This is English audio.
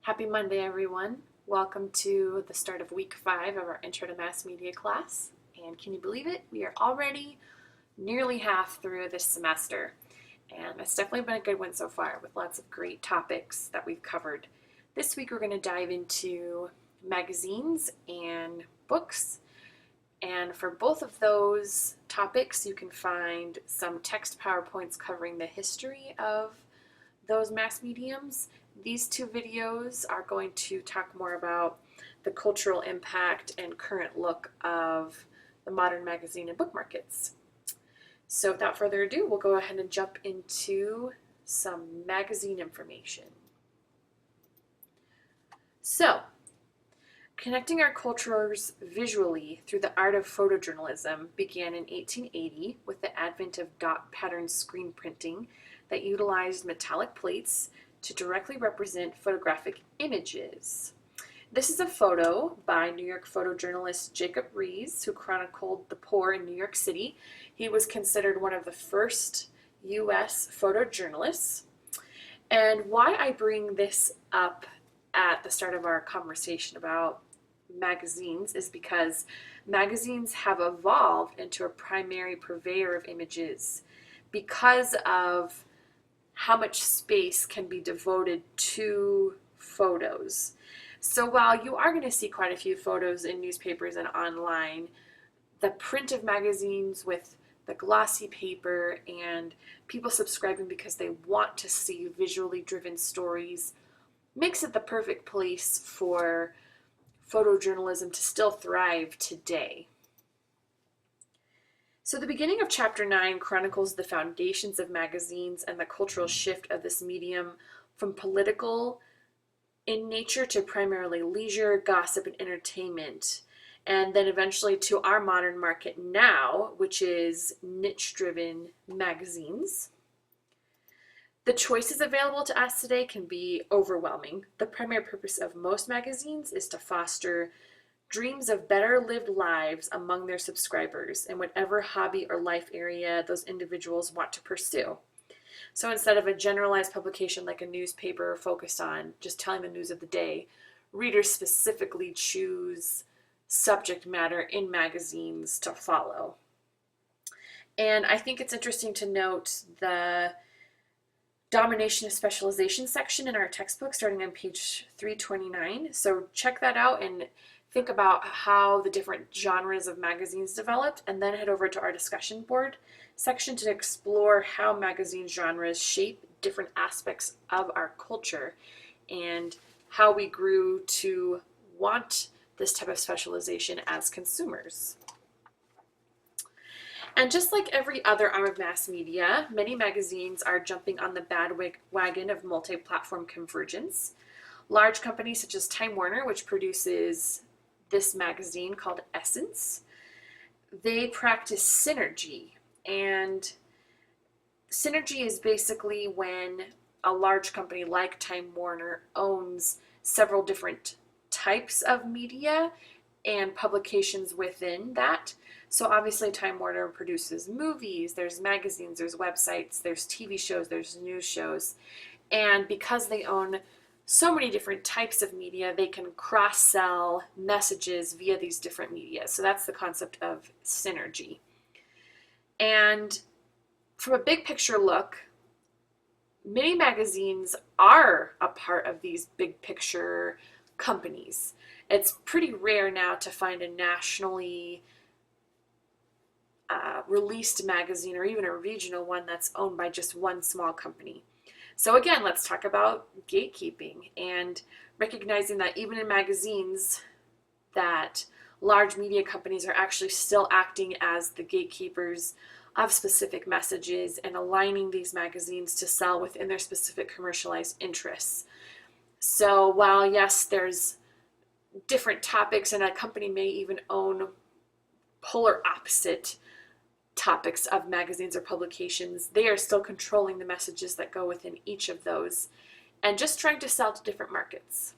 Happy Monday, everyone. Welcome to the start of week 5 of our Intro to Mass Media class. And can you believe it? We are already nearly half through this semester. And it's definitely been a good one so far with lots of great topics that we've covered. This week we're going to dive into magazines and books. And for both of those topics, you can find some text PowerPoints covering the history of those mass mediums. These two videos are going to talk more about the cultural impact and current look of the modern magazine and book markets. So without further ado, we'll go ahead and jump into some magazine information. So, connecting our cultures visually through the art of photojournalism began in 1880 with the advent of dot pattern screen printing that utilized metallic plates to directly represent photographic images. This is a photo by New York photojournalist Jacob Riis, who chronicled the poor in New York City. He was considered one of the first U.S. photojournalists. And why I bring this up at the start of our conversation about magazines is because magazines have evolved into a primary purveyor of images because of how much space can be devoted to photos. So while you are going to see quite a few photos in newspapers and online, the print of magazines with the glossy paper and people subscribing because they want to see visually driven stories makes it the perfect place for photojournalism to still thrive today. So the beginning of chapter 9 chronicles the foundations of magazines and the cultural shift of this medium from political in nature to primarily leisure, gossip, and entertainment, and then eventually to our modern market now, which is niche-driven magazines. The choices available to us today can be overwhelming. The primary purpose of most magazines is to foster dreams of better lived lives among their subscribers in whatever hobby or life area those individuals want to pursue. So instead of a generalized publication like a newspaper focused on just telling the news of the day, readers specifically choose subject matter in magazines to follow. And I think it's interesting to note the domination of specialization section in our textbook starting on page 329. So check that out and think about how the genre genres of magazines developed, and then head over to our discussion board section to explore how magazine genres shape different aspects of our culture and how we grew to want this type of specialization as consumers. And just like every other arm of mass media, many magazines are jumping on the bandwagon of multi-platform convergence. Large companies such as Time Warner, which produces this magazine called Essence, they practice synergy. And synergy is basically when a large company like Time Warner owns several different types of media and publications within that. So obviously Time Warner produces movies, there's magazines, there's websites, there's TV shows, there's news shows. And because they own so many different types of media, they can cross-sell messages via these different media. So that's the concept of synergy. And from a big picture look, many magazines are a part of these big picture companies. It's pretty rare now to find a nationally released magazine or even a regional one that's owned by just one small company. So again, let's talk about gatekeeping and recognizing that even in magazines, that large media companies are actually still acting as the gatekeepers of specific messages and aligning these magazines to sell within their specific commercialized interests. So while yes, there's different topics and a company may even own polar opposite topics of magazines or publications, they are still controlling the messages that go within each of those and just trying to sell to different markets.